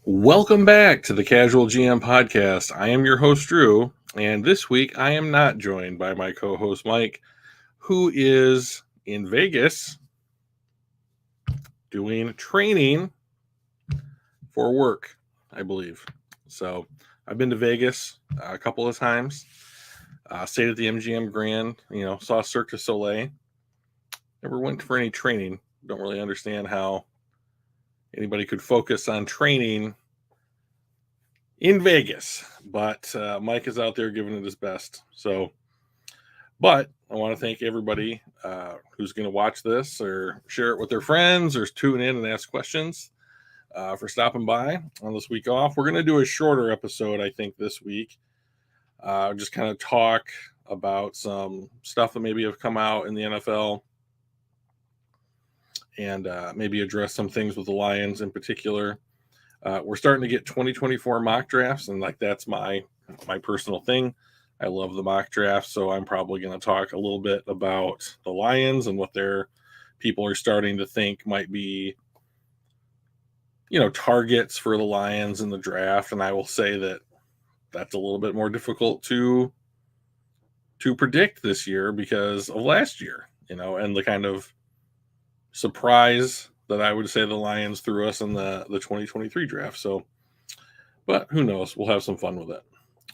Welcome back to the Casual GM podcast. I am your host, Drew, and this week I am not joined by my co host, Mike, who is in Vegas doing training for work, I believe. So I've been to Vegas a couple of times, stayed at the MGM Grand, saw Cirque du Soleil. Never went for any training. Don't really understand how anybody could focus on training in Vegas, but Mike is out there giving it his best. But I want to thank everybody who's going to watch this or share it with their friends or tune in and ask questions for stopping by on this week off. We're going to do a shorter episode, I think, this week. Just kind of talk about some stuff that maybe have come out in the NFL and maybe address some things with the Lions in particular. We're starting to get 2024 mock drafts, and that's my personal thing. I love the mock draft, so I'm probably going to talk a little bit about the Lions and what their people are starting to think might be, targets for the Lions in the draft. And I will say that that's a little bit more difficult to predict this year because of last year, and the kind of surprise that I would say the Lions threw us in the 2023 draft. So, but who knows? We'll have some fun with it.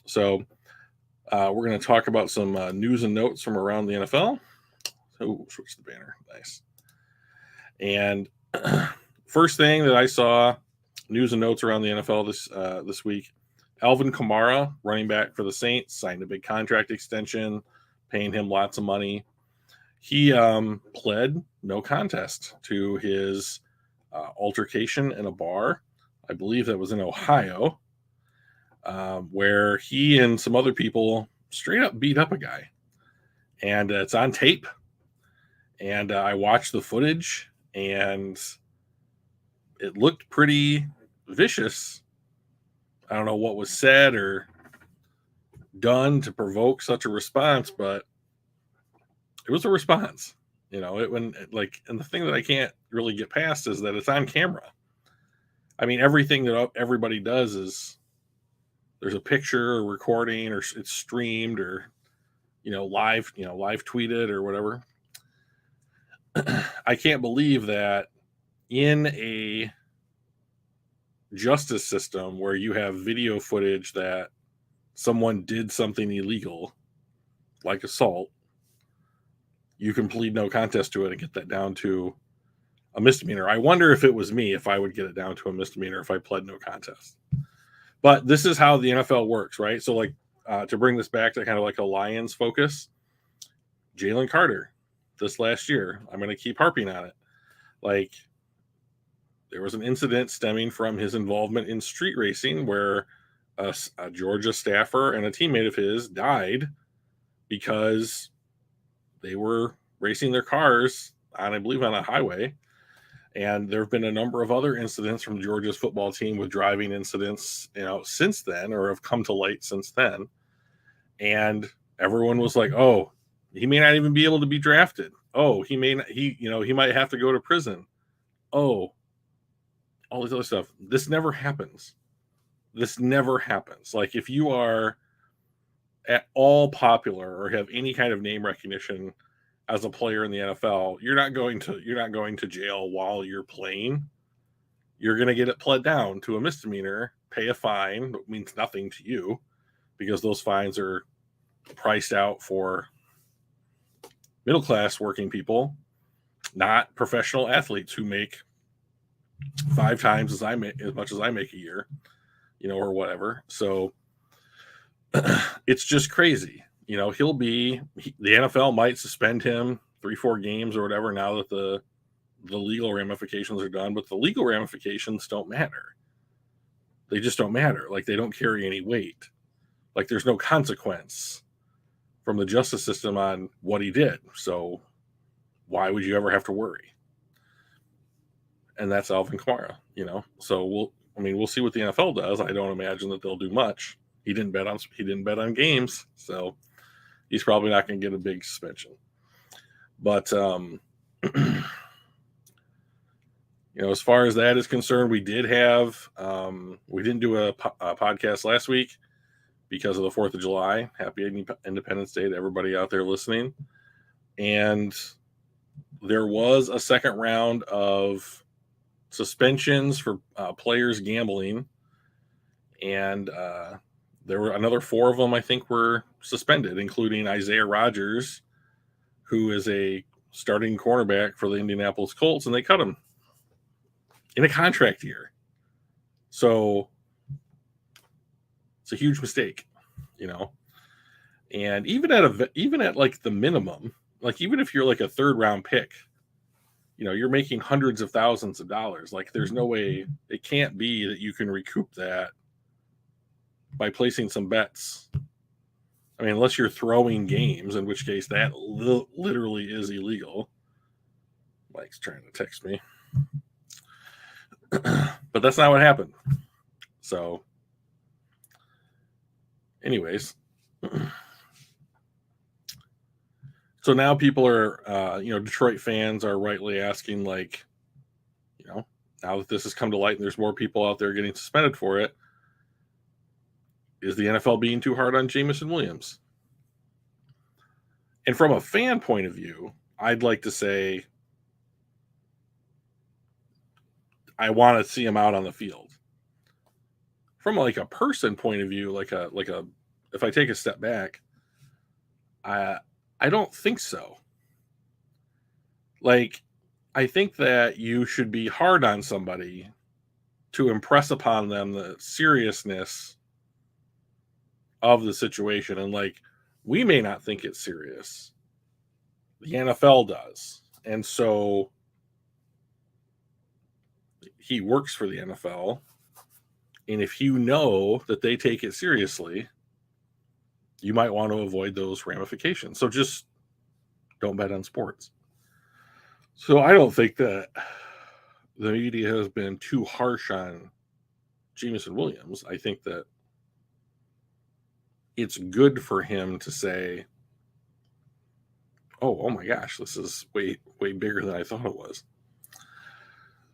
So, we're going to talk about some news and notes from around the NFL. Oh, switch the banner. Nice. And first thing that I saw, news and notes around the NFL this week, Alvin Kamara, running back for the Saints, signed a big contract extension, paying him lots of money. He pled no contest to his altercation in a bar. I believe that was in Ohio, where he and some other people straight up beat up a guy. And it's on tape. And I watched the footage, and it looked pretty vicious. I don't know what was said or done to provoke such a response, but it was a response. And the thing that I can't really get past is that it's on camera. I mean, everything that everybody does is there's a picture or recording or it's streamed or, live tweeted or whatever. I can't believe that in a justice system where you have video footage that someone did something illegal, like assault, you can plead no contest to it and get that down to a misdemeanor. I wonder if it was me, if I would get it down to a misdemeanor if I pled no contest. But this is how the NFL works, right? So, to bring this back to kind of like a Lions focus, Jalen Carter this last year, I'm going to keep harping on it. There was an incident stemming from his involvement in street racing where a Georgia staffer and a teammate of his died because they were racing their cars on, I believe, on a highway. And there have been a number of other incidents from Georgia's football team with driving incidents, since then, or have come to light since then. And everyone was like, "Oh, he may not even be able to be drafted. Oh, he might have to go to prison. Oh, all this other stuff." This never happens. Like, if you are at all popular or have any kind of name recognition as a player in the NFL, you're not going to jail while you're playing. You're going to get it pled down to a misdemeanor, pay a fine that means nothing to you because those fines are priced out for middle class working people, not professional athletes who make 5 times as much as I make a year, or whatever. So it's just crazy. The NFL might suspend him 3-4 games or whatever now that the legal ramifications are done, but the legal ramifications don't matter. They just don't matter. Like, they don't carry any weight. Like, there's no consequence from the justice system on what he did. So why would you ever have to worry? And that's Alvin Kamara, So we'll see what the NFL does. I don't imagine that they'll do much. He didn't bet on games, so he's probably not going to get a big suspension. But As far as that is concerned, we did have we didn't do a podcast last week because of the 4th of July. Happy Independence Day to everybody out there listening. And there was a second round of suspensions for players gambling. And there were another 4 of them, I think, were suspended, including Isaiah Rodgers, who is a starting cornerback for the Indianapolis Colts, and they cut him in a contract year. So it's a huge mistake, And even at like the minimum, like even if you're like a 3rd round pick, you're making hundreds of thousands of dollars. Like there's no way, it can't be that you can recoup that by placing some bets. I mean, unless you're throwing games, in which case that literally is illegal. Mike's trying to text me. But that's not what happened. So, anyways. So now people are, Detroit fans are rightly asking, like, now that this has come to light and there's more people out there getting suspended for it, is the NFL being too hard on Jameson Williams? And from a fan point of view, I'd like to say I want to see him out on the field. From like a person point of view, like a if I take a step back, I don't think so. Like, I think that you should be hard on somebody to impress upon them the seriousness of the situation. And like, we may not think it's serious. The NFL does. And so he works for the NFL. And if you know that they take it seriously, you might want to avoid those ramifications. So just don't bet on sports. So I don't think that the media has been too harsh on Jameson Williams. I think that it's good for him to say, oh my gosh, this is way bigger than I thought it was.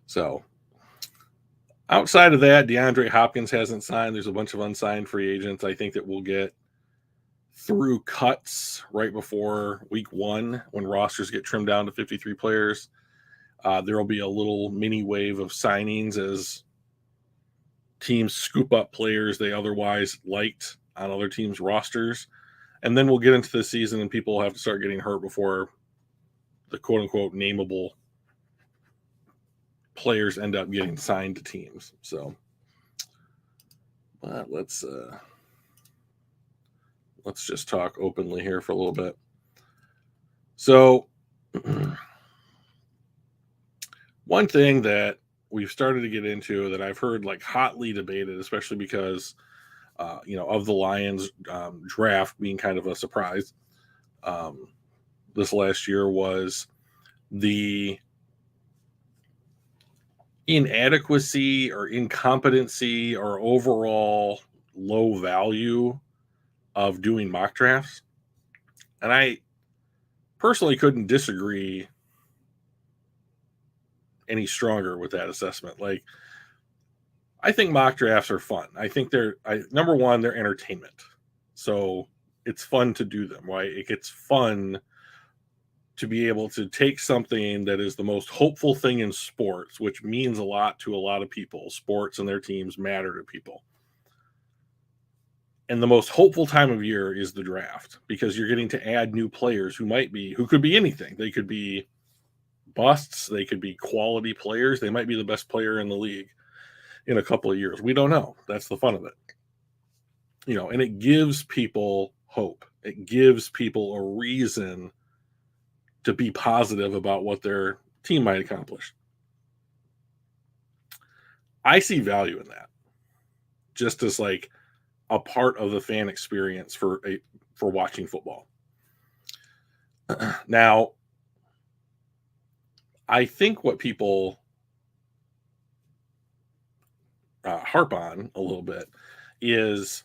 So outside of that, DeAndre Hopkins hasn't signed. There's a bunch of unsigned free agents. I think that we'll get through cuts right before week 1 when rosters get trimmed down to 53 players. There will be a little mini wave of signings as teams scoop up players they otherwise liked on other teams' rosters. And then we'll get into the season and people will have to start getting hurt before the quote-unquote nameable players end up getting signed to teams. So let's just talk openly here for a little bit. So one thing that we've started to get into that I've heard like hotly debated, especially because of the Lions draft being kind of a surprise this last year, was the inadequacy or incompetency or overall low value of doing mock drafts. And I personally couldn't disagree any stronger with that assessment. Like, I think mock drafts are fun. I think number one, they're entertainment. So it's fun to do them, right? It's fun to be able to take something that is the most hopeful thing in sports, which means a lot to a lot of people. Sports and their teams matter to people. And the most hopeful time of year is the draft, because you're getting to add new players who could be anything. They could be busts. They could be quality players. They might be the best player in the league in a couple of years. We don't know. That's the fun of it. And it gives people hope. It gives people a reason to be positive about what their team might accomplish. I see value in that, just as like a part of the fan experience for watching football. Now, I think what people harp on a little bit is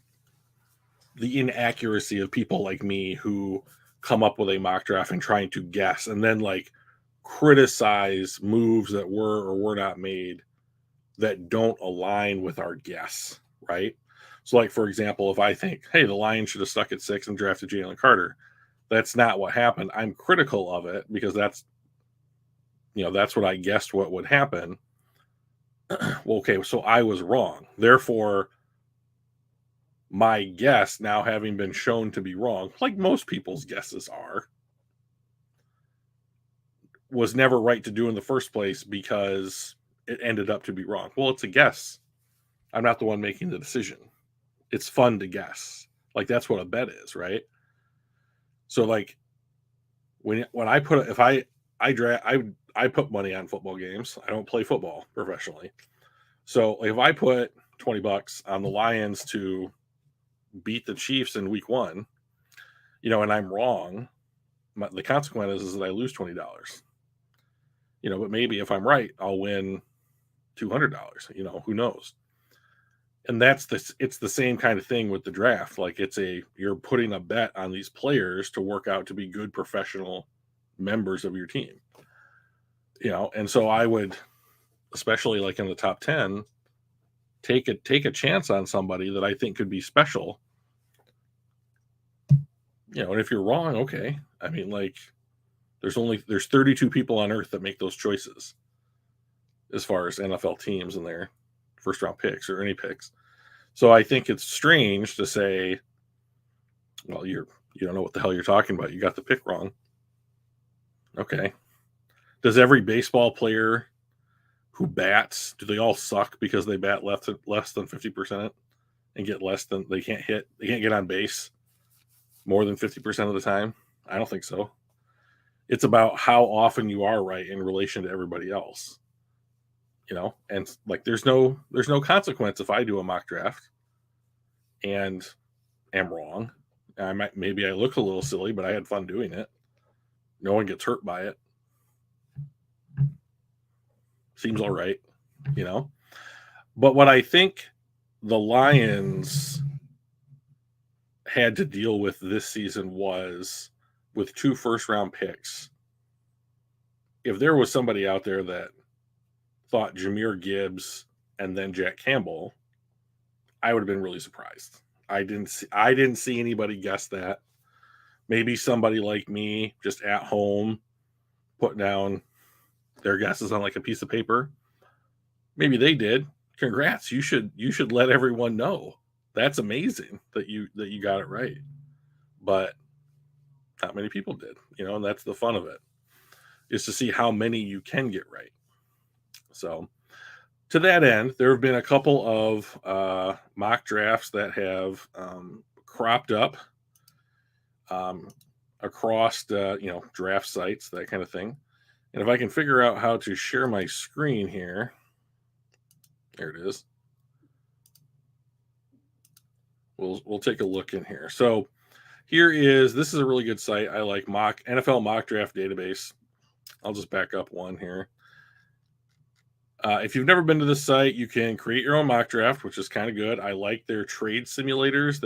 the inaccuracy of people like me who come up with a mock draft and trying to guess and then like criticize moves that were or were not made that don't align with our guess, right? So, like, for example, if I think, hey, the Lions should have stuck at 6 and drafted Jalen Carter, that's not what happened. I'm critical of it because that's what I guessed what would happen. Well, okay, so I was wrong. Therefore, my guess now having been shown to be wrong, like most people's guesses are, was never right to do in the first place because it ended up to be wrong. Well, it's a guess. I'm not the one making the decision. It's fun to guess. Like that's what a bet is, right? So like when I put if I put money on football games. I don't play football professionally. So like, if I put $20 on the Lions to beat the Chiefs in week 1, and I'm wrong, the consequence is that I lose $20. But maybe if I'm right, I'll win $200. Who knows? And it's the same kind of thing with the draft. Like you're putting a bet on these players to work out to be good professional members of your team. And so I would, especially like in the top 10, take a chance on somebody that I think could be special. And if you're wrong, okay. I mean, like there's 32 people on earth that make those choices as far as NFL teams and their first round picks or any picks. So I think it's strange to say, well, you don't know what the hell you're talking about. You got the pick wrong. Okay. Does every baseball player who bats, do they all suck because they bat less than 50% and they can't get on base more than 50% of the time? I don't think so. It's about how often you are right in relation to everybody else. And like there's no consequence if I do a mock draft and am wrong. Maybe I look a little silly, but I had fun doing it. No one gets hurt by it. Seems all right, But what I think the Lions had to deal with this season was with 2 first-round picks. If there was somebody out there that thought Jahmyr Gibbs and then Jack Campbell, I would have been really surprised. I didn't see anybody guess that. Maybe somebody like me just at home put down their guesses on like a piece of paper. Maybe they did. Congrats. You should let everyone know. That's amazing that you got it right. But not many people did, and that's the fun of it, is to see how many you can get right. So to that end, there have been a couple of mock drafts that have cropped up across draft sites, that kind of thing. And if I can figure out how to share my screen here, there it is. We'll take a look in here. So this is a really good site. I like NFL mock draft database. I'll just back up one here. If you've never been to this site, you can create your own mock draft, which is kind of good. I like their trade simulators.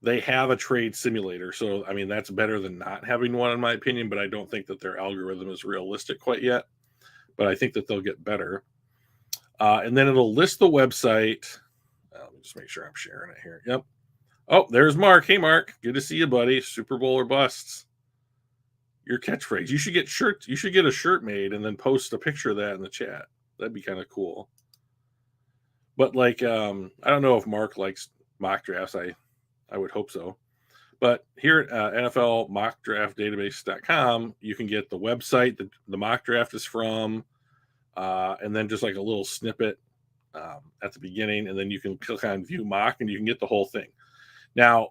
They have a trade simulator. So, I mean, that's better than not having one, in my opinion, but I don't think that their algorithm is realistic quite yet. But I think that they'll get better. And then it'll list the website. Let me just make sure I'm sharing it here. Yep. Oh, there's Mark. Hey, Mark. Good to see you, buddy. Super Bowl or busts. Your catchphrase. You should get shirts. You should get a shirt made and then post a picture of that in the chat. That'd be kind of cool. But like, I don't know if Mark likes mock drafts. I would hope so. But here at NFL mockdraftdatabase.com, you can get the website that the mock draft is from, and then just like a little snippet at the beginning, and then you can click on view mock and you can get the whole thing. Now,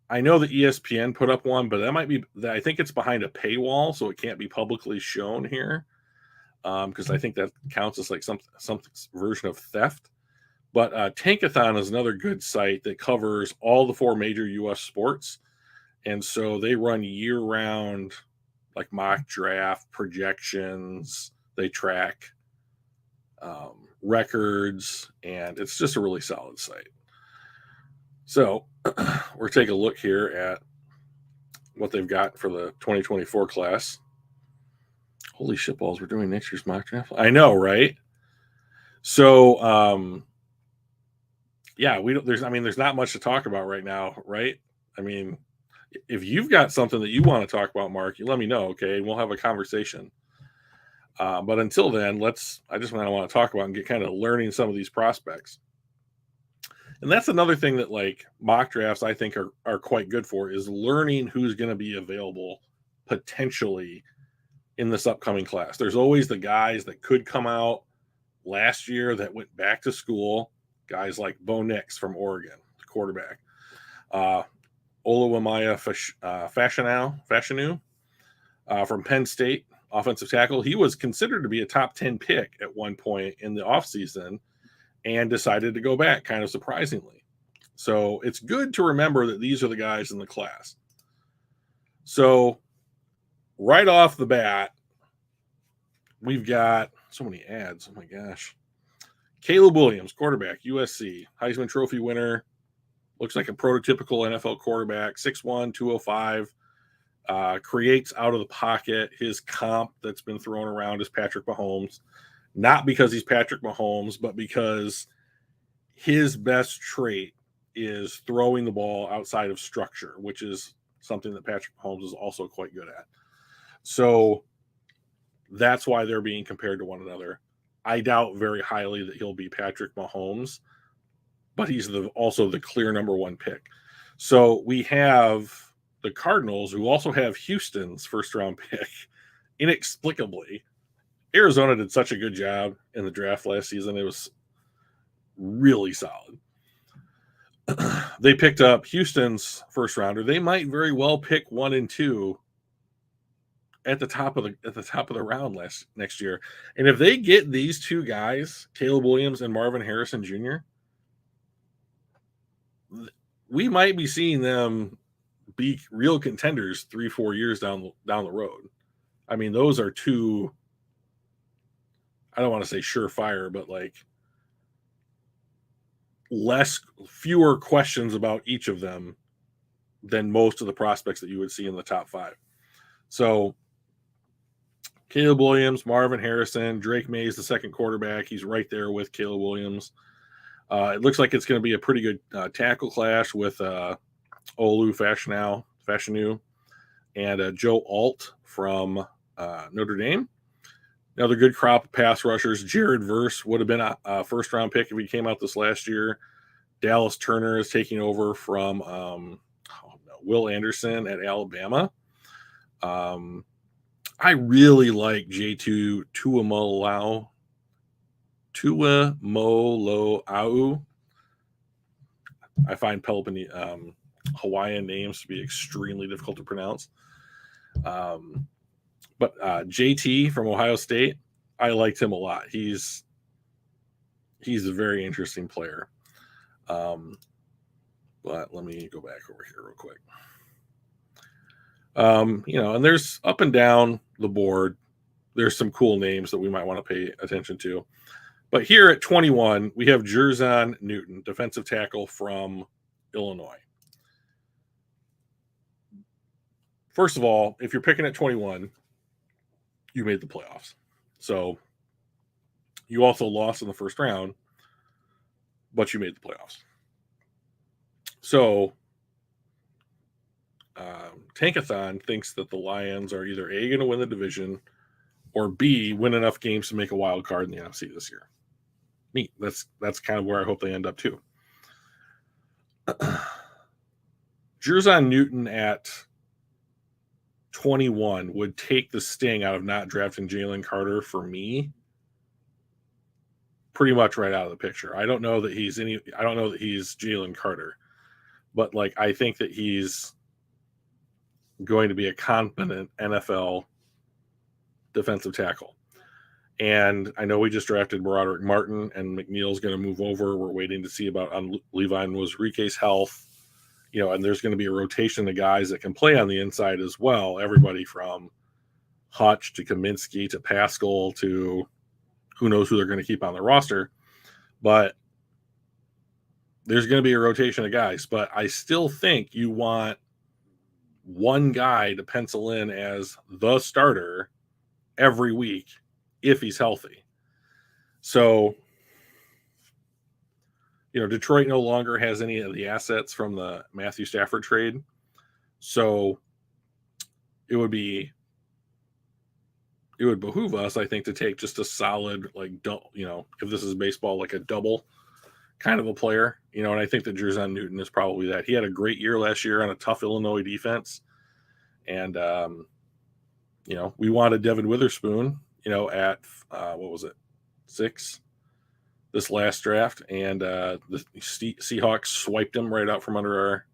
I know that ESPN put up one, but I think it's behind a paywall, so it can't be publicly shown here, because I think that counts as like some version of theft. But Tankathon is another good site that covers all the 4 major U.S. sports. And so they run year-round like mock draft projections. They track records, and it's just a really solid site. So we're taking a look here at what they've got for the 2024 class. Holy shitballs, we're doing next year's mock draft. I know, right? So, yeah, we don't. There's not much to talk about right now, right? I mean, if you've got something that you want to talk about, Mark, you let me know, okay? And we'll have a conversation. But until then, I just want to talk about and get kind of learning some of these prospects. And that's another thing that like mock drafts I think are quite good for is learning who's going to be available potentially in this upcoming class. There's always the guys that could come out last year that went back to school, guys like Bo Nix from Oregon, the quarterback. Olawamaya Fashanu from Penn State, offensive tackle. He was considered to be a top 10 pick at one point in the offseason and decided to go back, kind of surprisingly. So it's good to remember that these are the guys in the class. So right off the bat, we've got so many ads. Oh my gosh. Caleb Williams, quarterback, USC, Heisman Trophy winner. Looks like a prototypical NFL quarterback, 6'1", 205. Creates out of the pocket. His comp that's been thrown around is Patrick Mahomes. Not because he's Patrick Mahomes, but because his best trait is throwing the ball outside of structure, which is something that Patrick Mahomes is also quite good at. So that's why they're being compared to one another. I doubt very highly that he'll be Patrick Mahomes, but he's also the clear number one pick. So we have the Cardinals, who also have Houston's first round pick, inexplicably. Arizona did such a good job in the draft last season. It was really solid. They picked up Houston's first rounder. They might very well pick 1 and 2 at the top of the round next year. And if they get these two guys, Caleb Williams and Marvin Harrison Jr., we might be seeing them be real contenders 3-4 years down the road. I mean, those are two, I don't want to say surefire, but like fewer questions about each of them than most of the prospects that you would see in the top 5. So Caleb Williams, Marvin Harrison, Drake May is the second quarterback. He's right there with Caleb Williams. It looks like it's going to be a pretty good tackle clash with Olu Fashanu and Joe Alt from Notre Dame. Another good crop of pass rushers. Jared Verse would have been a first-round pick if he came out this last year. Dallas Turner is taking over from Will Anderson at Alabama. I really like J2 Tuamoloau. I find Hawaiian names to be extremely difficult to pronounce. But JT from Ohio State, I liked him a lot. He's a very interesting player. But let me go back over here real quick. And there's up and down the board. There's some cool names that we might want to pay attention to. But here at 21, we have Jerzon Newton, defensive tackle from Illinois. First of all, if you're picking at 21, you made the playoffs. So you also lost in the first round, but you made the playoffs. So Tankathon thinks that the Lions are either A, going to win the division, or B, win enough games to make a wild card in the NFC this year. Neat. That's kind of where I hope they end up too. Jerzon Newton at 21 would take the sting out of not drafting Jalen Carter for me pretty much right out of the picture. I don't know that he's Jalen Carter, but like I think that he's going to be a competent NFL defensive tackle. And I know we just drafted Broderick Martin, and McNeil's going to move over. We're waiting to see about Levi Nwazurike's health. And there's going to be a rotation of guys that can play on the inside as well. Everybody from Hutch to Kaminsky to Pascal to who knows who they're going to keep on the roster. But there's going to be a rotation of guys. But I still think you want one guy to pencil in as the starter every week if he's healthy. So, Detroit no longer has any of the assets from the Matthew Stafford trade. So it would behoove us, I think, to take just a solid, if this is baseball, like a double kind of a player, and I think that Jerzon Newton is probably that. He had a great year last year on a tough Illinois defense. And, we wanted Devin Witherspoon, at, what was it, 6 this last draft. And the Seahawks swiped him right out from under our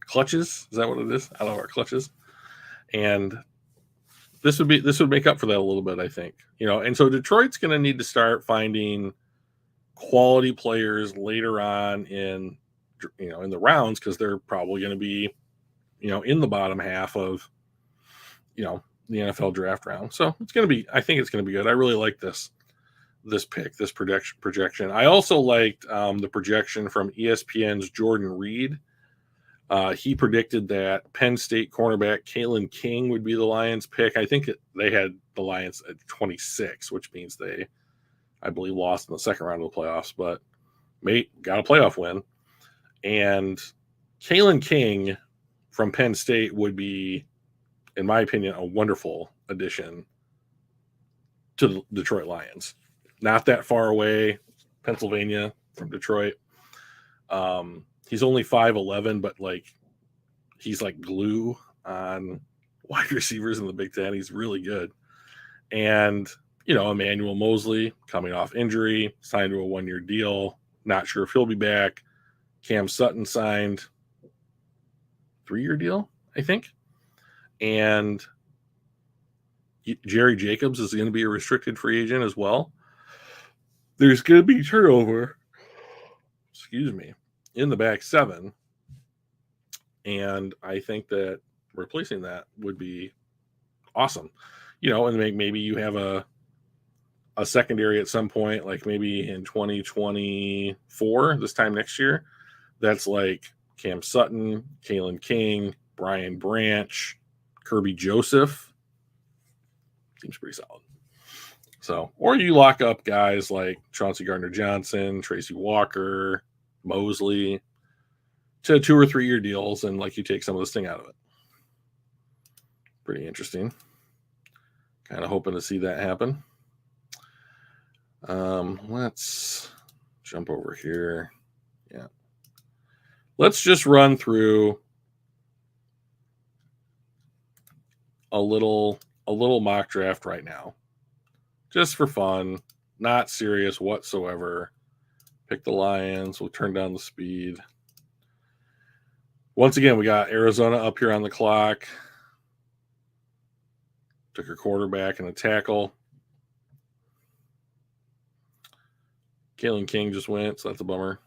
clutches. Is that what it is? I don't know, our clutches. And this would make up for that a little bit, I think. And so Detroit's going to need to start finding quality players later on in the rounds, because they're probably going to be, in the bottom half of, the NFL draft round. So I think it's going to be good. I really like this pick, this projection. I also liked the projection from ESPN's Jordan Reed. He predicted that Penn State cornerback Kalen King would be the Lions' pick. I think they had the Lions at 26, which means they, I believe, lost in the second round of the playoffs, but got a playoff win. And Kalen King from Penn State would be, in my opinion, a wonderful addition to the Detroit Lions. Not that far away, Pennsylvania from Detroit. He's only 5'11", but he's like glue on wide receivers in the Big Ten. He's really good. And, Emmanuel Mosley coming off injury, signed to a 1-year deal. Not sure if he'll be back. Cam Sutton signed 3-year deal, I think. And Jerry Jacobs is going to be a restricted free agent as well. There's going to be turnover, in the back 7. And I think that replacing that would be awesome. And maybe you have a secondary at some point, like maybe in 2024, this time next year, that's like Cam Sutton, Kalen King, Brian Branch, Kirby Joseph. Seems pretty solid. So, or you lock up guys like Chauncey Gardner-Johnson, Tracy Walker, Mosley to 2 or 3 year deals, and you take some of the sting out of it. Pretty interesting. Kind of hoping to see that happen. Let's jump over here. Yeah. Let's just run through a little mock draft right now. Just for fun, not serious whatsoever. Pick the Lions. We'll turn down the speed. Once again, we got Arizona up here on the clock. Took a quarterback and a tackle. Kalen King just went, so that's a bummer.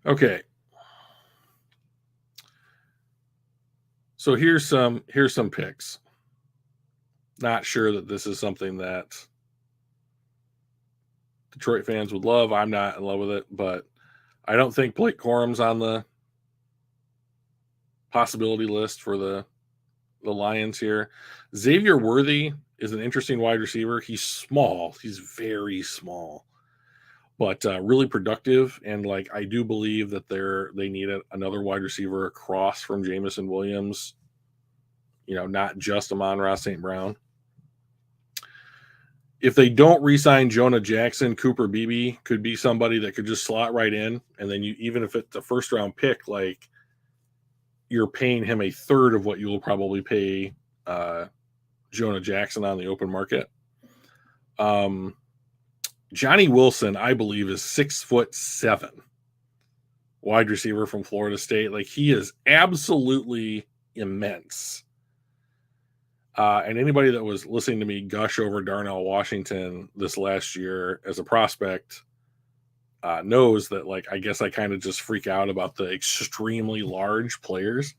Okay. So here's some picks. Not sure that this is something that Detroit fans would love. I'm not in love with it, but I don't think Blake Corum's on the possibility list for the Lions here. Xavier Worthy is an interesting wide receiver. He's small. He's very small, but really productive. And I do believe that they need another wide receiver across from Jamison Williams, not just Amon-Ra St. Brown. If they don't re-sign Jonah Jackson, Cooper Beebe could be somebody that could just slot right in. And then even if it's a first round pick, you're paying him a third of what you will probably pay Jonah Jackson on the open market. Johnny Wilson, I believe, is 6'7", wide receiver from Florida State. He is absolutely immense. And anybody that was listening to me gush over Darnell Washington this last year as a prospect knows that, I guess I kind of just freak out about the extremely large players.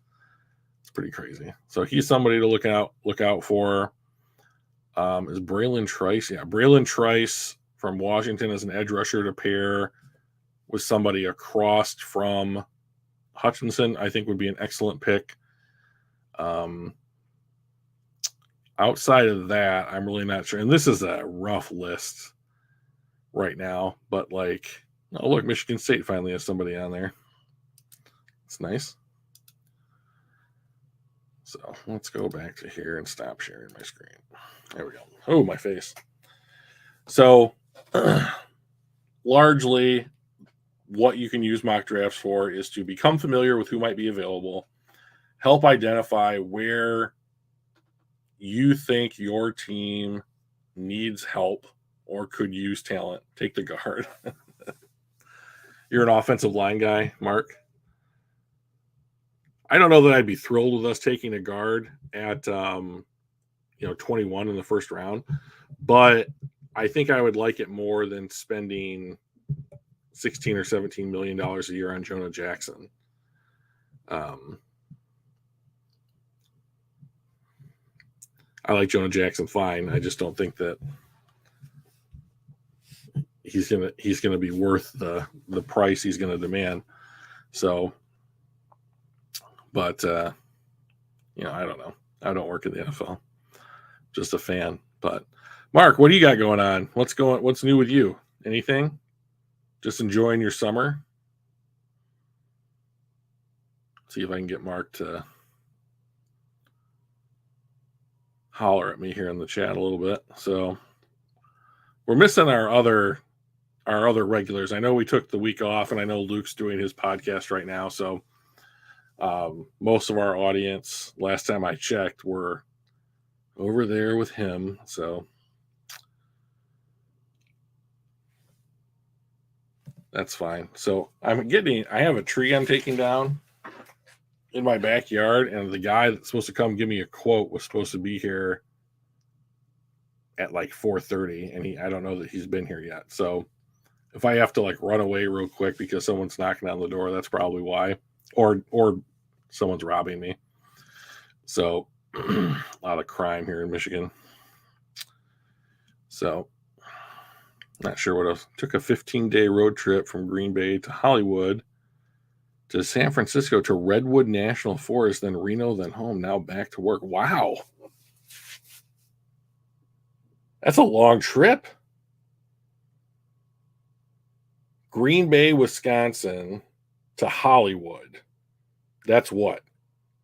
It's pretty crazy. So he's somebody to look out for. Is Braylon Trice? Yeah, Braylon Trice from Washington as an edge rusher to pair with somebody across from Hutchinson, I think would be an excellent pick. Outside of that, I'm really not sure. And this is a rough list right now, but like, oh, look, Michigan State finally has somebody on there. It's nice. So let's go back to here and stop sharing my screen. There we go. Oh, my face. So largely what you can use mock drafts for is to become familiar with who might be available, help identify where you think your team needs help or could use talent. Take the guard. You're an offensive line guy, Mark. I don't know that I'd be thrilled with us taking a guard at 21 in the first round, but I think I would like it more than spending $16 or $17 million a year on Jonah Jackson. I like Jonah Jackson fine. I just don't think that he's gonna be worth the price he's gonna demand. So, but I don't know. I don't work in the NFL. Just a fan. But Mark, what do you got going on? What's new with you? Anything? Just enjoying your summer? See if I can get Mark to holler at me here in the chat a little bit. So we're missing our other regulars. I know we took the week off, and I know Luke's doing his podcast right now. So most of our audience, last time I checked, were over there with him. So that's fine. So I have a tree I'm taking down in my backyard, and the guy that's supposed to come give me a quote was supposed to be here at like 4:30, and I don't know that he's been here yet. So if I have to like run away real quick because someone's knocking on the door, that's probably why, or someone's robbing me. So a lot of crime here in Michigan. So not sure what else. Took a 15-day road trip from Green Bay to Hollywood to San Francisco to Redwood National Forest, then Reno, then home. Now back to work. Wow. That's a long trip. Green Bay, Wisconsin to Hollywood. That's what?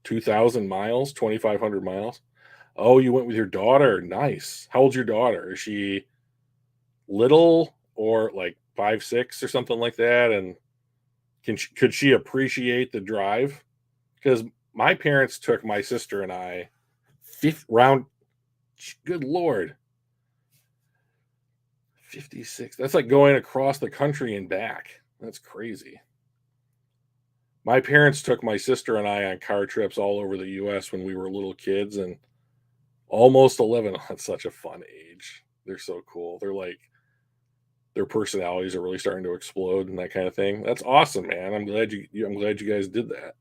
2,000 miles? 2,500 miles? Oh, you went with your daughter. Nice. How old's your daughter? Is she little or like 5, 6 or something like that? And could she appreciate the drive? Because my parents took my sister and I round. Good Lord. 56. That's like going across the country and back. That's crazy. My parents took my sister and I on car trips all over the U.S. when we were little kids, and almost 11. That's such a fun age. They're so cool. They're like, their personalities are really starting to explode and that kind of thing. That's awesome, man. I'm glad you guys did that.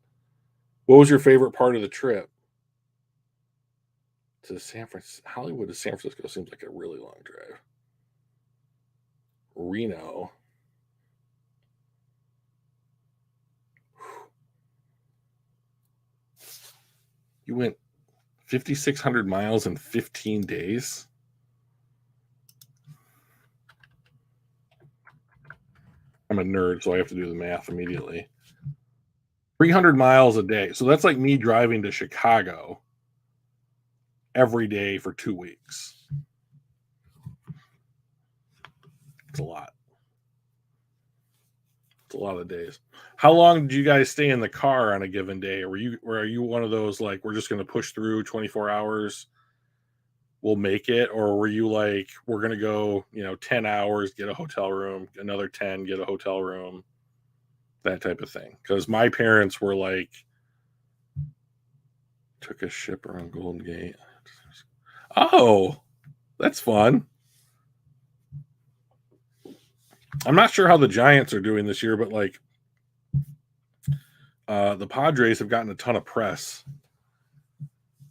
What was your favorite part of the trip? To Hollywood to San Francisco seems like a really long drive. Reno. You went 5,600 miles in 15 days? I'm a nerd, so I have to do the math immediately. 300 miles a day. So that's like me driving to Chicago every day for 2 weeks. It's a lot. It's a lot of days. How long did you guys stay in the car on a given day? Or are you one of those like, we're just going to push through 24 hours, we'll make it? Or were you like, we're going to go 10 hours, get a hotel room, another 10, get a hotel room, that type of thing? Because my parents were like, took a ship around Golden Gate. Oh, that's fun. I'm not sure how the Giants are doing this year, but like the Padres have gotten a ton of press.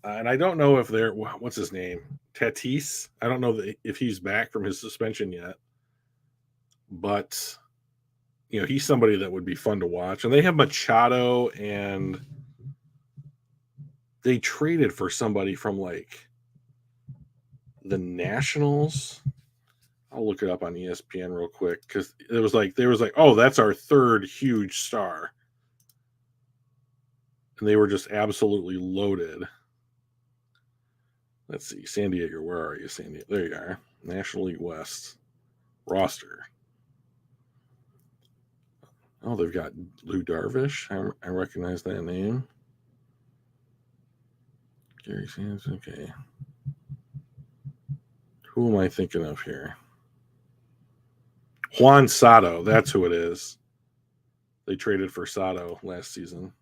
And I don't know if what's his name? Tatis. I don't know if he's back from his suspension yet. But, he's somebody that would be fun to watch. And they have Machado, and they traded for somebody from like the Nationals. I'll look it up on ESPN real quick because it was like oh, that's our third huge star, and they were just absolutely loaded. Let's see, San Diego. Where are you, San Diego? There you are. National League West roster. Oh, they've got Lou Darvish. I recognize that name. Gary Sands. Okay. Who am I thinking of here? Juan Soto. That's who it is. They traded for Soto last season.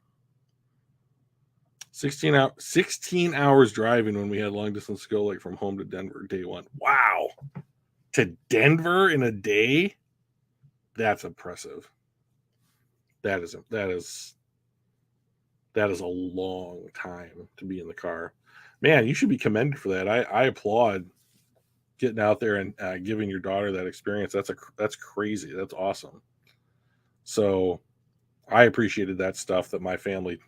16 hours driving when we had long distance to go, like from home to Denver day one. Wow. To Denver in a day? That's impressive. That is a long time to be in the car. Man, you should be commended for that. I applaud getting out there and giving your daughter that experience. That's crazy. That's awesome. So I appreciated that stuff that my family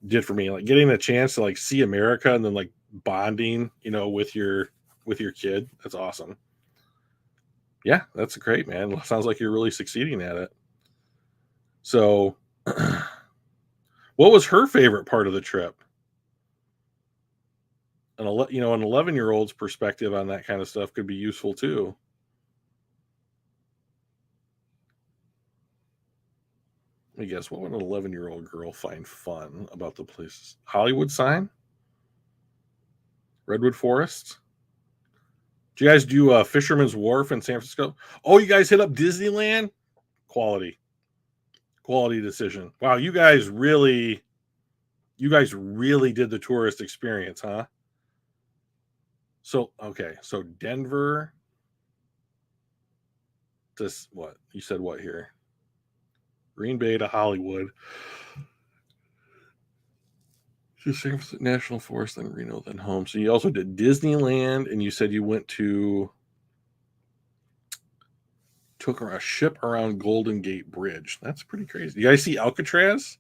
did for me, like getting a chance to like see America and then like bonding, with your kid. That's awesome. Yeah, that's great, man. Sounds like you're really succeeding at it. So, what was her favorite part of the trip? An 11-year-old's perspective on that kind of stuff could be useful too. I guess, what would an 11-year-old girl find fun about the places? Hollywood sign? Redwood Forest? Do you guys do Fisherman's Wharf in San Francisco? Oh, you guys hit up Disneyland? Quality decision. Wow, you guys really did the tourist experience, huh? So, okay, so Denver. This what you said? What here? Green Bay to Hollywood. To San Francisco National Forest, then Reno, then home. So you also did Disneyland, and you said you went took a ship around Golden Gate Bridge. That's pretty crazy. You guys see Alcatraz?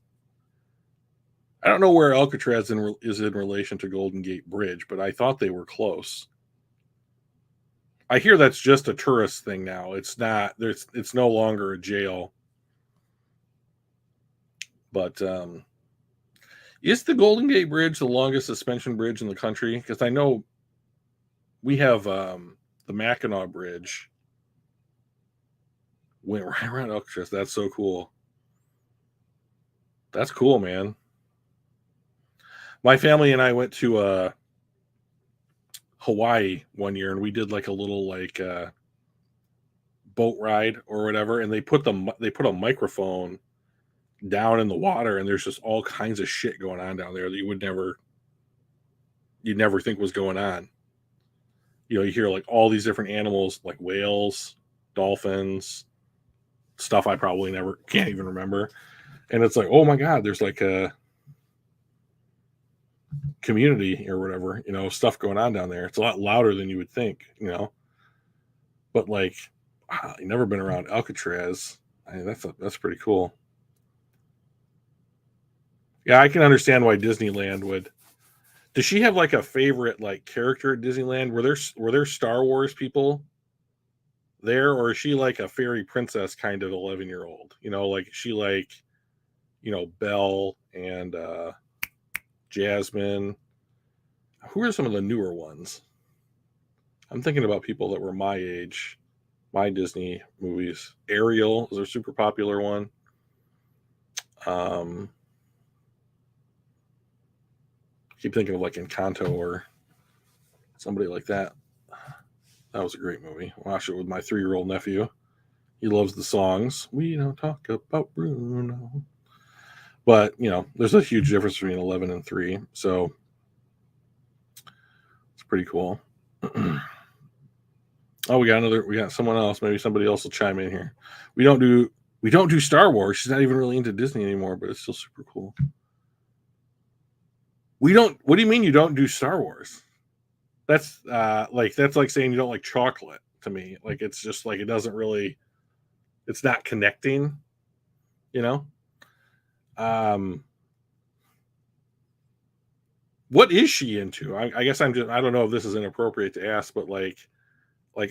I don't know where Alcatraz is in relation to Golden Gate Bridge, but I thought they were close. I hear that's just a tourist thing now. It's not. It's no longer a jail. But is the Golden Gate Bridge the longest suspension bridge in the country? Because I know we have the Mackinac Bridge went right around Alcatraz. That's so cool. That's cool, man. My family and I went to Hawaii one year, and we did like a little like boat ride or whatever. And they put a microphone down in the water, and there's just all kinds of shit going on down there that you'd never think was going on. You hear like all these different animals, like whales, dolphins, stuff I probably never can't even remember. And it's like, oh my God, there's like a community or whatever, stuff going on down there. It's a lot louder than you would think, but like, I've never been around Alcatraz. That's pretty cool. Yeah, I can understand why Disneyland would. Does she have like a favorite like character at Disneyland? Were there Star Wars people there, or is she like a fairy princess kind of 11-year-old? Like she like, Belle and Jasmine. Who are some of the newer ones? I'm thinking about people that were my age, my Disney movies. Ariel is a super popular one. Keep thinking of like Encanto or somebody like that. That was a great movie. Watched it with my 3-year-old nephew. He loves the songs. We don't talk about Bruno. But, there's a huge difference between 11 and 3. So it's pretty cool. Oh, we got someone else. Maybe somebody else will chime in here. We don't do Star Wars. She's not even really into Disney anymore, but it's still super cool. What do you mean you don't do Star Wars? That's like saying you don't like chocolate to me. Like it's just like it It's not connecting, you know? Um, what is she into? I guess I don't know if this is inappropriate to ask, but like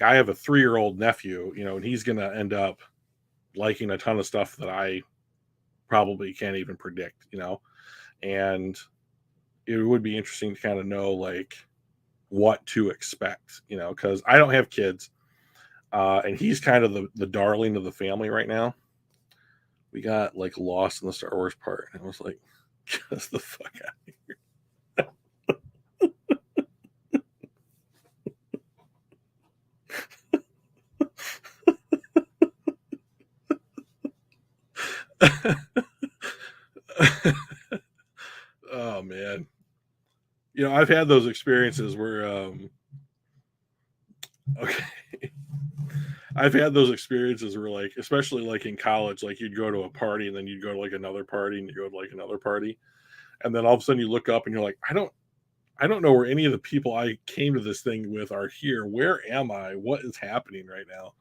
I have a 3-year-old nephew, and he's gonna end up liking a ton of stuff that I probably can't even predict, and it would be interesting to kind of know like what to expect, because I don't have kids, and he's kind of the darling of the family right now. We got like lost in the Star Wars part, and I was like, get us the fuck out. Oh man, I've had those experiences where okay, I've had those experiences where like, especially like in college, like you'd go to a party and then you'd go to like another party and you go to like another party, and then all of a sudden you look up and you're like, I don't know where any of the people I came to this thing with are here. Where am I? What is happening right now?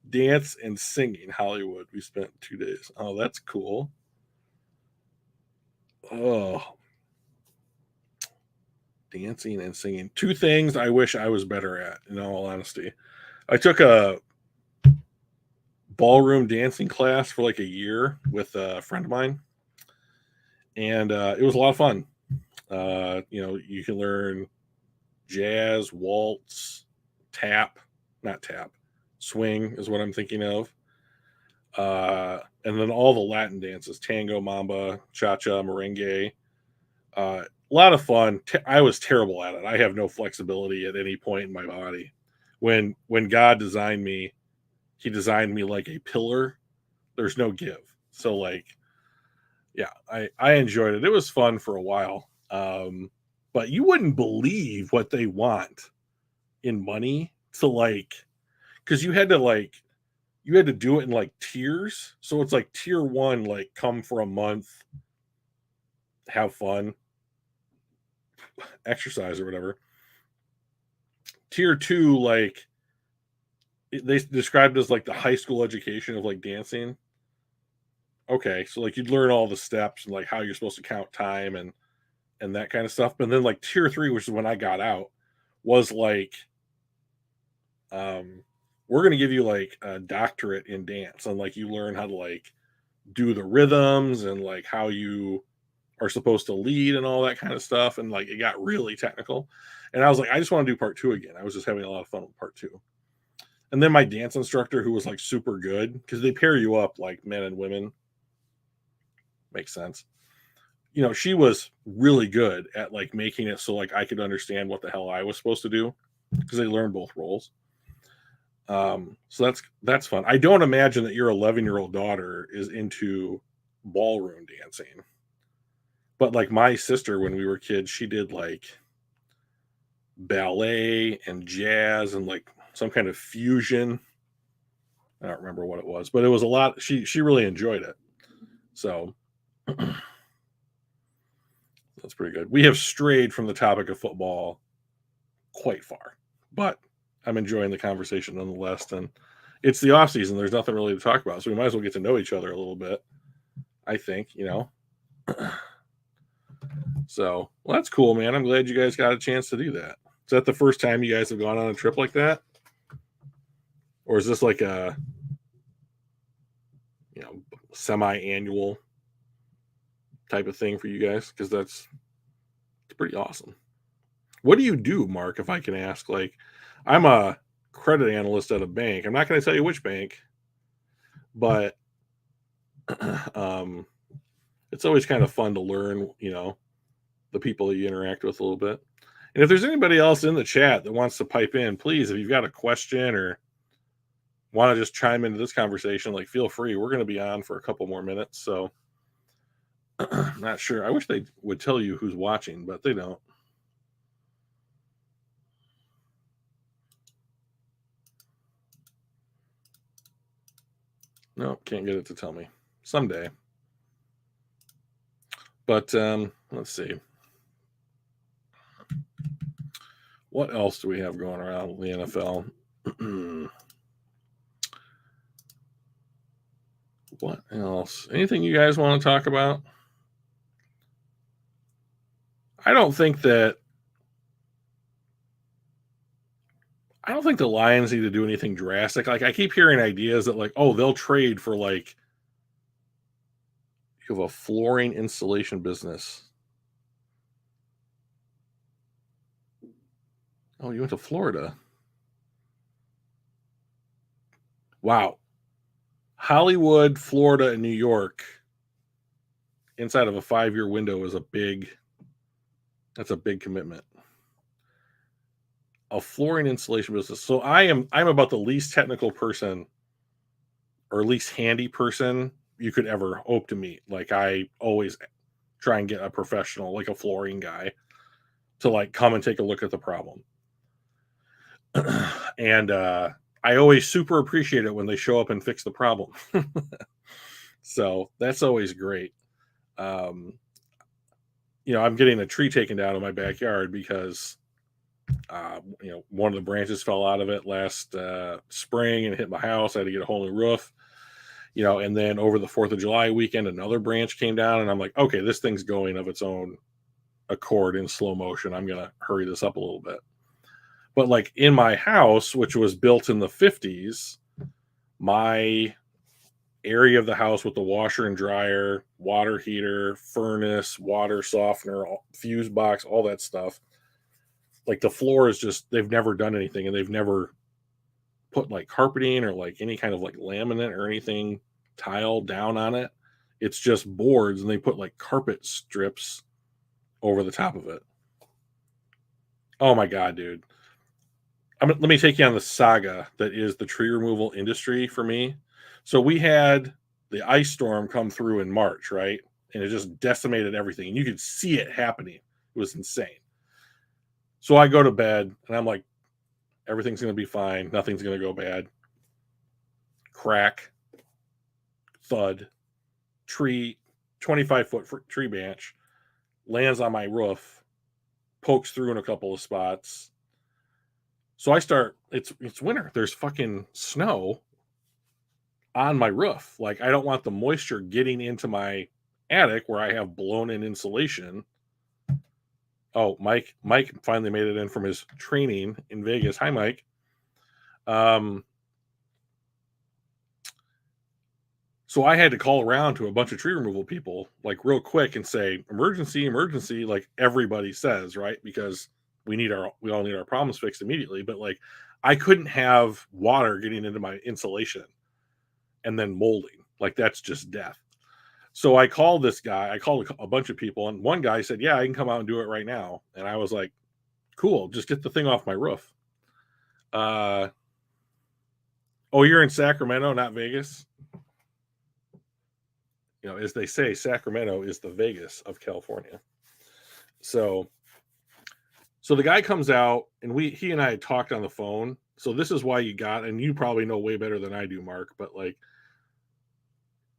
Dance and singing Hollywood. We spent 2 days. Oh, that's cool. Oh, dancing and singing. Two things I wish I was better at, in all honesty. I took a ballroom dancing class for like a year with a friend of mine, and it was a lot of fun. You can learn jazz, waltz, tap, not tap, swing is what I'm thinking of. And then all the Latin dances, tango, mamba, cha-cha, merengue. A lot of fun. I was terrible at it. I have no flexibility at any point in my body. When God designed me, he designed me like a pillar. There's no give. So like, yeah, I enjoyed it. It was fun for a while. But you wouldn't believe what they want in money to like, because you had to do it in like tiers. So it's like tier one, like come for a month, have fun, exercise or whatever. Tier two, like they described as like the high school education of like dancing. Okay, so like you'd learn all the steps and like how you're supposed to count time and that kind of stuff. But then like tier three, which is when I got out, was like um we're gonna give you like a doctorate in dance and like you learn how to like do the rhythms and like how you are supposed to lead and all that kind of stuff. And like it got really technical. And I was like, I just want to do part two again. I was just having a lot of fun with part two. And then my dance instructor, who was like super good, because they pair you up like men and women, makes sense. She was really good at like making it so like I could understand what the hell I was supposed to do because they learned both roles. So that's fun. I don't imagine that your 11-year-old daughter is into ballroom dancing, but like my sister, when we were kids, she did like ballet and jazz and like some kind of fusion. I don't remember what it was, but it was a lot. She really enjoyed it. So that's pretty good. We have strayed from the topic of football quite far, but I'm enjoying the conversation nonetheless. And it's the off season. There's nothing really to talk about, so we might as well get to know each other a little bit. I think. So, well, that's cool, man. I'm glad you guys got a chance to do that. Is that the first time you guys have gone on a trip like that, or is this like a semi-annual type of thing for you guys? Because it's pretty awesome. What do you do, Mark? If I can ask, like, I'm a credit analyst at a bank. I'm not going to tell you which bank, but um, it's always kind of fun to learn, the people that you interact with a little bit. And if there's anybody else in the chat that wants to pipe in, please, if you've got a question or want to just chime into this conversation, like feel free. We're going to be on for a couple more minutes. So not sure. I wish they would tell you who's watching, but they don't. No, can't get it to tell me. Someday. But let's see. What else do we have going around the NFL? What else? Anything you guys want to talk about? I don't think that I don't think the Lions need to do anything drastic. Like I keep hearing ideas that like, oh, they'll trade for like you have a flooring installation business. Oh, you went to Florida. Wow. Hollywood, Florida, and New York inside of a 5-year window is that's a big commitment. A flooring installation business. So I'm about the least technical person or least handy person you could ever hope to meet. Like I always try and get a professional, like a flooring guy, to like come and take a look at the problem. And I always super appreciate it when they show up and fix the problem. So that's always great. Um, I'm getting a tree taken down in my backyard because one of the branches fell out of it last spring and hit my house. I had to get a whole new roof. And then over the 4th of July weekend, another branch came down, and I'm like, okay, this thing's going of its own accord in slow motion. I'm gonna hurry this up a little bit. But like in my house, which was built in the 50s, my area of the house with the washer and dryer, water heater, furnace, water softener, fuse box, all that stuff. Like the floor is just, they've never done anything, and they've never put like carpeting or like any kind of like laminate or anything tile down on it. It's just boards, and they put like carpet strips over the top of it. Oh my God, dude. Let me take you on the saga that is the tree removal industry for me. So we had the ice storm come through in March, right? And it just decimated everything. And you could see it happening. It was insane. So I go to bed and I'm like, everything's going to be fine. Nothing's going to go bad. Crack, thud, tree, 25-foot tree branch lands on my roof, pokes through in a couple of spots. So I start, it's winter. There's fucking snow on my roof. Like I don't want the moisture getting into my attic where I have blown in insulation. Oh, Mike finally made it in from his training in Vegas. Hi, Mike. So I had to call around to a bunch of tree removal people like real quick and say emergency, emergency, like everybody says, right? Because we all need our problems fixed immediately. But like I couldn't have water getting into my insulation and then molding. Like that's just death. So I called this guy. I called a bunch of people, and one guy said, "Yeah, I can come out and do it right now." And I was like, "Cool, just get the thing off my roof." Oh, you're in Sacramento, not Vegas. As they say, Sacramento is the Vegas of California. So the guy comes out, and he and I had talked on the phone. So this is why and you probably know way better than I do, Mark, but like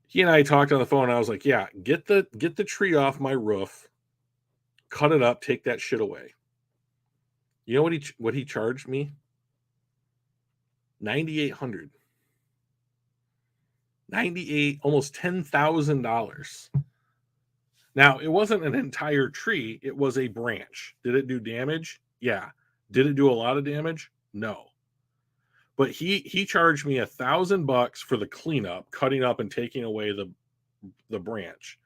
he and I talked on the phone, and I was like, yeah, get the tree off my roof, cut it up, take that shit away. You know what he charged me? $9,800. 98, almost $10,000. Now, it wasn't an entire tree, it was a branch. Did it do damage? Yeah. Did it do a lot of damage? No. But he charged me $1,000 for the cleanup, cutting up and taking away the branch.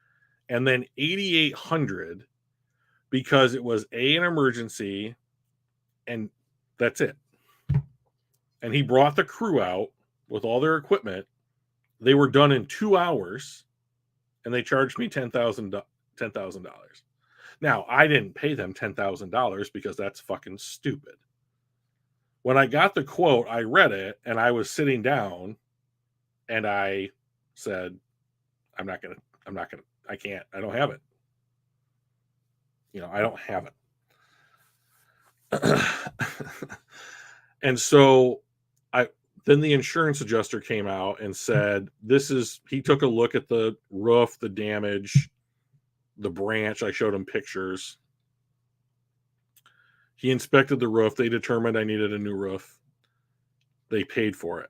And then 8,800 because it was an emergency, and that's it. And he brought the crew out with all their equipment. They were done in 2 hours, and they charged me $10,000. Now, I didn't pay them $10,000 because that's fucking stupid. When I got the quote, I read it, and I was sitting down, and I said, I can't, I don't have it. I don't have it. And so then the insurance adjuster came out and said, he took a look at the roof, the damage, the branch. I showed him pictures. He inspected the roof. They determined I needed a new roof. They paid for it.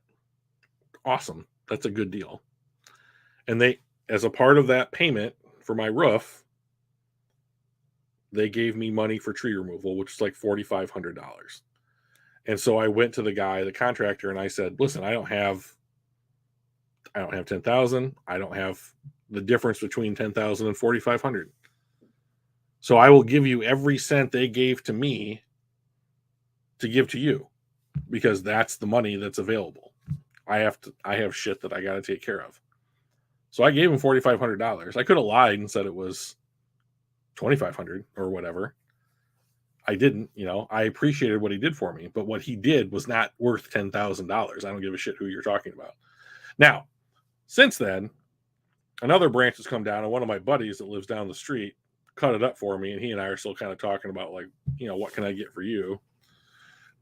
Awesome. That's a good deal. And they, as a part of that payment for my roof, they gave me money for tree removal, which is like $4,500. And so I went to the guy, the contractor, and I said, listen, I don't have 10,000. I don't have the difference between 10,000 and 4,500. So I will give you every cent they gave to me to give to you, because that's the money that's available. I have shit that I got to take care of. So I gave him $4,500. I could have lied and said it was 2,500 or whatever. I didn't, I appreciated what he did for me, but what he did was not worth $10,000. I don't give a shit who you're talking about. Now, since then, another branch has come down, and one of my buddies that lives down the street cut it up for me, and he and I are still kind of talking about, like, what can I get for you?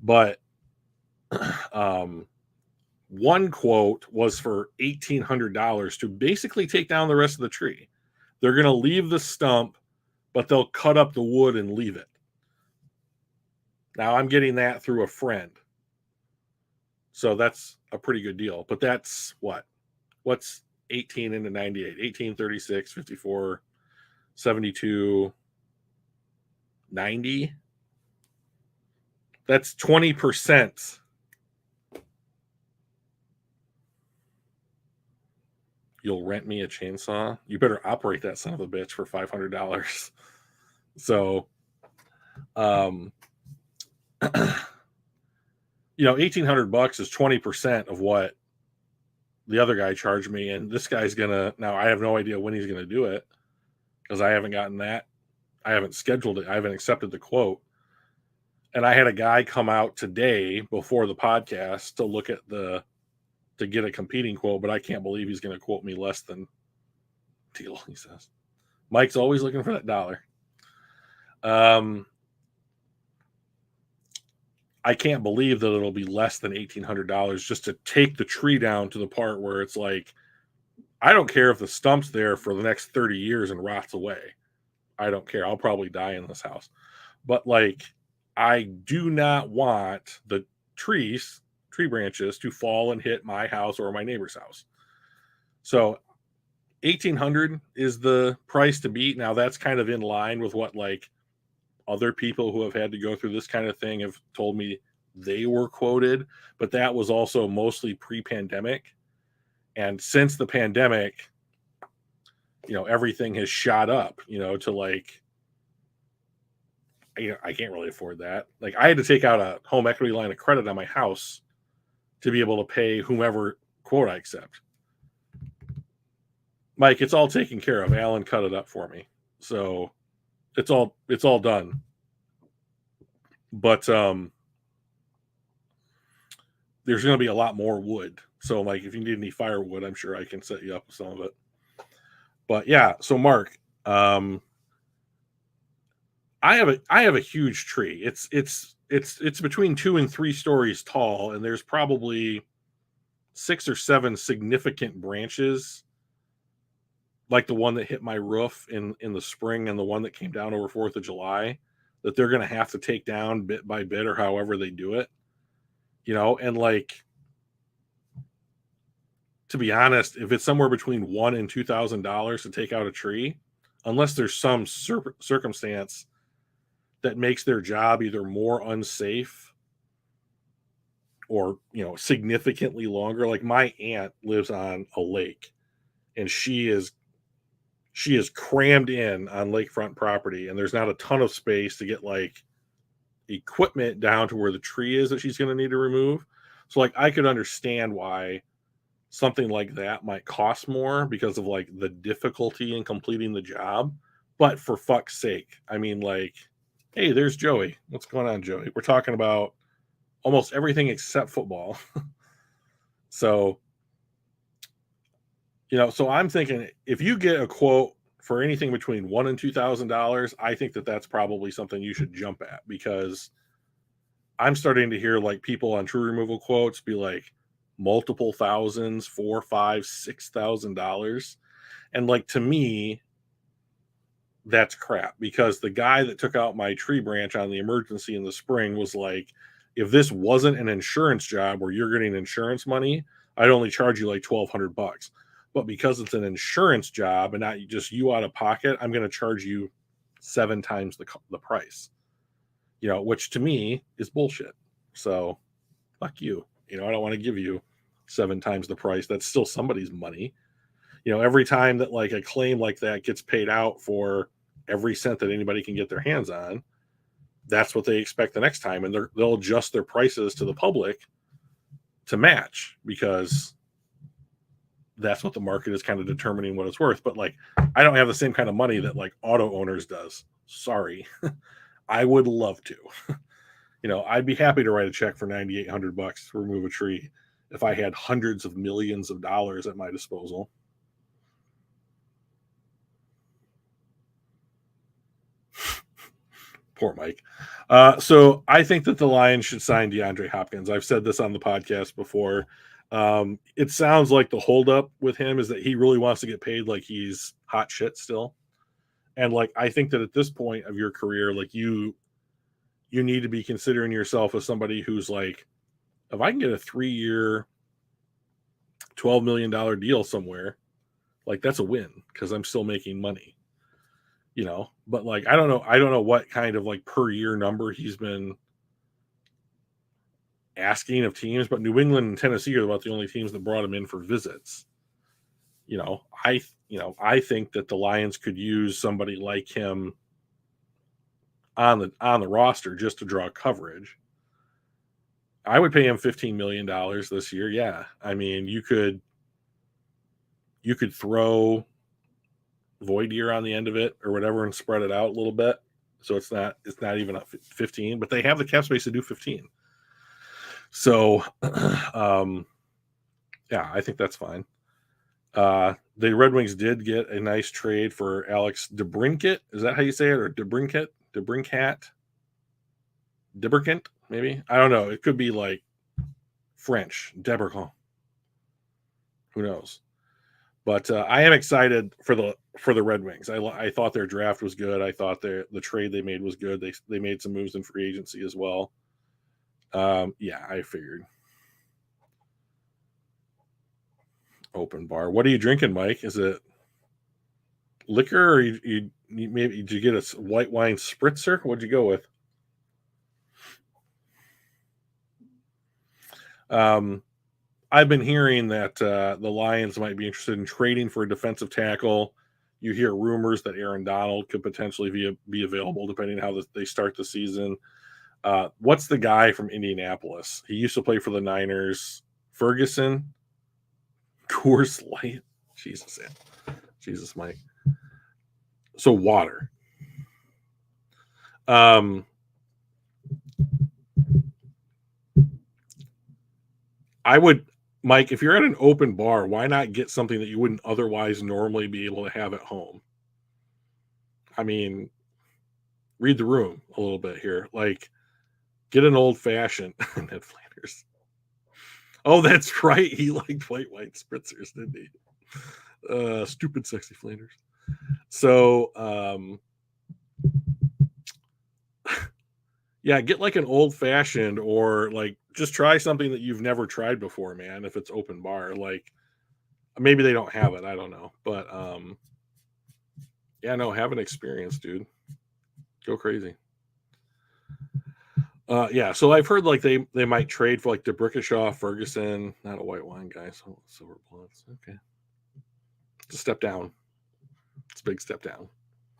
But one quote was for $1,800 to basically take down the rest of the tree. They're going to leave the stump, but they'll cut up the wood and leave it. Now I'm getting that through a friend. So that's a pretty good deal. But that's what's 18 into 98? 18, 36, 54, 72, 90. That's 20%. You'll rent me a chainsaw? You better operate that son of a bitch for $500. So, $1,800 is 20% of what the other guy charged me. And this guy's now I have no idea when he's going to do it, because I haven't gotten that. I haven't scheduled it. I haven't accepted the quote. And I had a guy come out today before the podcast to get a competing quote, but I can't believe he's going to quote me less than deal, he says. Mike's always looking for that dollar. I can't believe that it'll be less than $1,800 just to take the tree down to the part where it's like, I don't care if the stump's there for the next 30 years and rots away. I don't care. I'll probably die in this house. But like, I do not want the tree branches to fall and hit my house or my neighbor's house. So $1,800 is the price to beat. Now that's kind of in line with what like other people who have had to go through this kind of thing have told me they were quoted, but that was also mostly pre-pandemic. And since the pandemic, everything has shot up, to like, I can't really afford that. Like, I had to take out a home equity line of credit on my house to be able to pay whomever quote I accept. Mike, it's all taken care of. Alan cut it up for me. So it's all done. But there's going to be a lot more wood. So like, if you need any firewood, I'm sure I can set you up with some of it. But yeah, so Mark, I have a huge tree. It's between 2 and 3 stories tall, and there's probably 6 or 7 significant branches, like the one that hit my roof in the spring and the one that came down over 4th of July, that they're going to have to take down bit by bit or however they do it, and like, to be honest, if it's somewhere between $1,000 and $2,000 to take out a tree, unless there's some circumstance that makes their job either more unsafe or, significantly longer. Like, my aunt lives on a lake, and she is crammed in on lakefront property, and there's not a ton of space to get like equipment down to where the tree is that she's going to need to remove. So like, I could understand why something like that might cost more because of like the difficulty in completing the job. But for fuck's sake, I mean, like, hey, there's Joey. What's going on, Joey? We're talking about almost everything except football. So, so I'm thinking, if you get a quote for anything between $1,000 and $2,000, I think that that's probably something you should jump at, because I'm starting to hear like people on tree removal quotes be like multiple thousands, $4,000, $5,000, $6,000. And like, to me, that's crap, because the guy that took out my tree branch on the emergency in the spring was like, if this wasn't an insurance job where you're getting insurance money, I'd only charge you like $1,200. but because it's an insurance job and not just you out of pocket, I'm going to charge you 7 times the price. Which to me is bullshit. So fuck you. I don't want to give you 7 times the price. That's still somebody's money. Every time that like a claim like that gets paid out for every cent that anybody can get their hands on, that's what they expect the next time. And they'll adjust their prices to the public to match, because that's what the market is kind of determining what it's worth. But like, I don't have the same kind of money that like auto owners does. Sorry. I would love to. I'd be happy to write a check for $9,800 to remove a tree if I had hundreds of millions of dollars at my disposal. Poor Mike. So I think that the Lions should sign DeAndre Hopkins. I've said this on the podcast before. It sounds like the holdup with him is that he really wants to get paid like he's hot shit still. And like, I think that at this point of your career, like you need to be considering yourself as somebody who's like, if I can get a 3-year, $12 million deal somewhere, like that's a win because I'm still making money. But like, I don't know what kind of like per year number he's been asking of teams, but New England and Tennessee are about the only teams that brought him in for visits. I think that the Lions could use somebody like him on the roster just to draw coverage. I would pay him $15 million this year. Yeah. I mean, you could throw void year on the end of it or whatever and spread it out a little bit. So it's not even a 15, but they have the cap space to do 15. So, yeah, I think that's fine. The Red Wings did get a nice trade for Alex DeBrincat. Is that how you say it? Or DeBrincat, maybe? I don't know. It could be like French, Debercant. Who knows? But I am excited for the Red Wings. I thought their draft was good. I thought the trade they made was good. They made some moves in free agency as well. Yeah, I figured. Open bar. What are you drinking, Mike? Is it liquor, or you maybe did you get a white wine spritzer? What'd you go with? I've been hearing that the Lions might be interested in trading for a defensive tackle. You hear rumors that Aaron Donald could potentially be available depending on how they start the season. What's the guy from Indianapolis? He used to play for the Niners. Ferguson? Coors Light? Jesus, Mike. So water. I would, Mike, if you're at an open bar, why not get something that you wouldn't otherwise normally be able to have at home? I mean, read the room a little bit here. Like, get an old fashioned. Ned Flanders. Oh, that's right. He liked white spritzers, didn't he? Stupid, sexy Flanders. So, yeah, get like an old fashioned, or like just try something that you've never tried before, man. If it's open bar, like maybe they don't have it. I don't know. But yeah, no, have an experience, dude. Go crazy. Yeah, so I've heard like they might trade for like DeBrickashaw, Ferguson, not a white wine guy, so silver bullets. Okay. It's a step down. It's a big step down.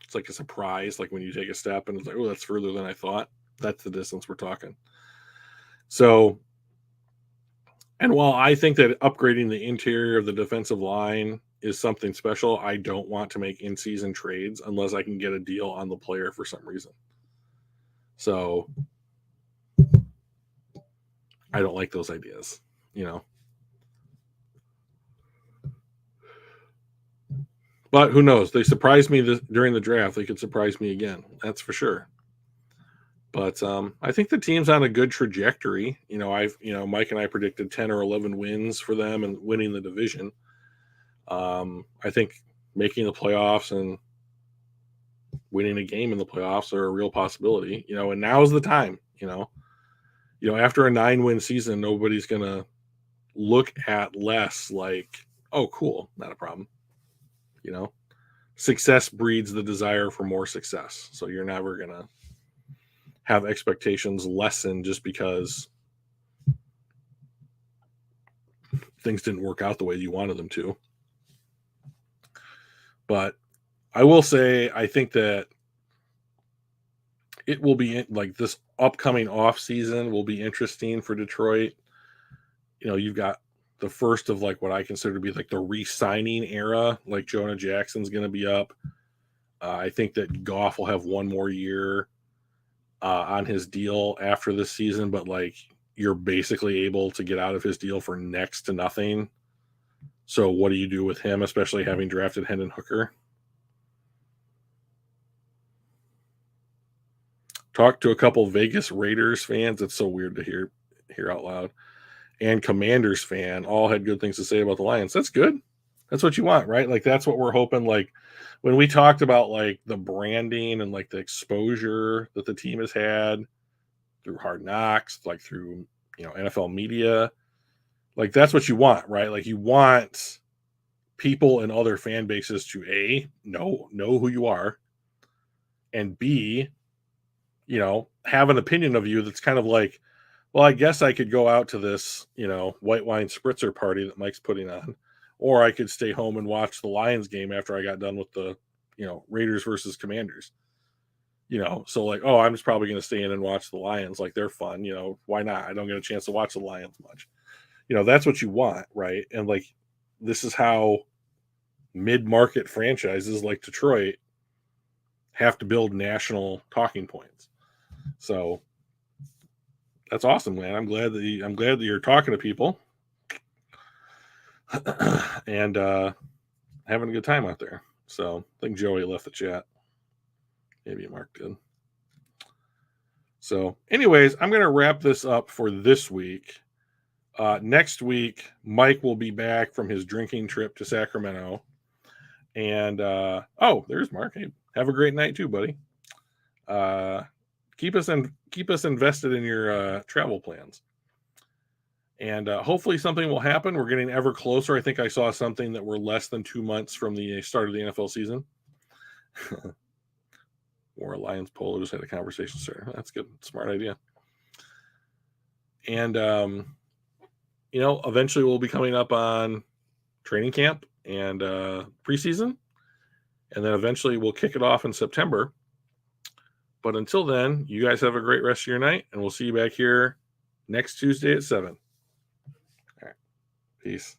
It's like a surprise, like when you take a step and it's like, oh, that's further than I thought. That's the distance we're talking. So, and while I think that upgrading the interior of the defensive line is something special, I don't want to make in-season trades unless I can get a deal on the player for some reason. So I don't like those ideas, But who knows? They surprised me during the draft. They could surprise me again. That's for sure. But I think the team's on a good trajectory. Mike and I predicted 10 or 11 wins for them and winning the division. I think making the playoffs and winning a game in the playoffs are a real possibility, and now's the time, after a 9-win season, nobody's going to look at less like oh, cool, not a problem. You know, success breeds the desire for more success. So you're never going to have expectations lessen just because things didn't work out the way you wanted them to. But I will say, I think that it will be like this upcoming off season will be interesting for Detroit. You know, you've got the first of like what I consider to be like the re-signing era. Like Jonah Jackson's going to be up. I think that Goff will have one more year on his deal after this season, but like you're basically able to get out of his deal for next to nothing. So what do you do with him, especially having drafted Hendon Hooker? Talk to a couple Vegas Raiders fans. It's so weird to hear out loud. And Commanders fan all had good things to say about the Lions. That's good. That's what you want, right? Like that's what we're hoping. Like when we talked about like the branding and like the exposure that the team has had through Hard Knocks, like through NFL media, like that's what you want, right? Like you want people and other fan bases to A, know who you are, and B, have an opinion of you that's kind of like, well, I guess I could go out to this, white wine spritzer party that Mike's putting on, or I could stay home and watch the Lions game after I got done with the, Raiders versus Commanders. So like, oh, I'm just probably going to stay in and watch the Lions. Like they're fun, why not? I don't get a chance to watch the Lions much. That's what you want, right? And like, this is how mid-market franchises like Detroit have to build national talking points. So that's awesome, man. I'm glad that you're talking to people and having a good time out there. So I think Joey left the chat. Maybe Mark did. So, anyways, I'm going to wrap this up for this week. Next week, Mike will be back from his drinking trip to Sacramento. And there's Mark. Hey, have a great night too, buddy. Keep us invested in your travel plans. And hopefully something will happen. We're getting ever closer. I think I saw something that we're less than 2 months from the start of the NFL season. Or a Lions Polo just had a conversation starter. That's good. Smart idea. And, eventually we'll be coming up on training camp and preseason. And then eventually we'll kick it off in September. But until then, you guys have a great rest of your night. And we'll see you back here next Tuesday at 7. All right. Peace.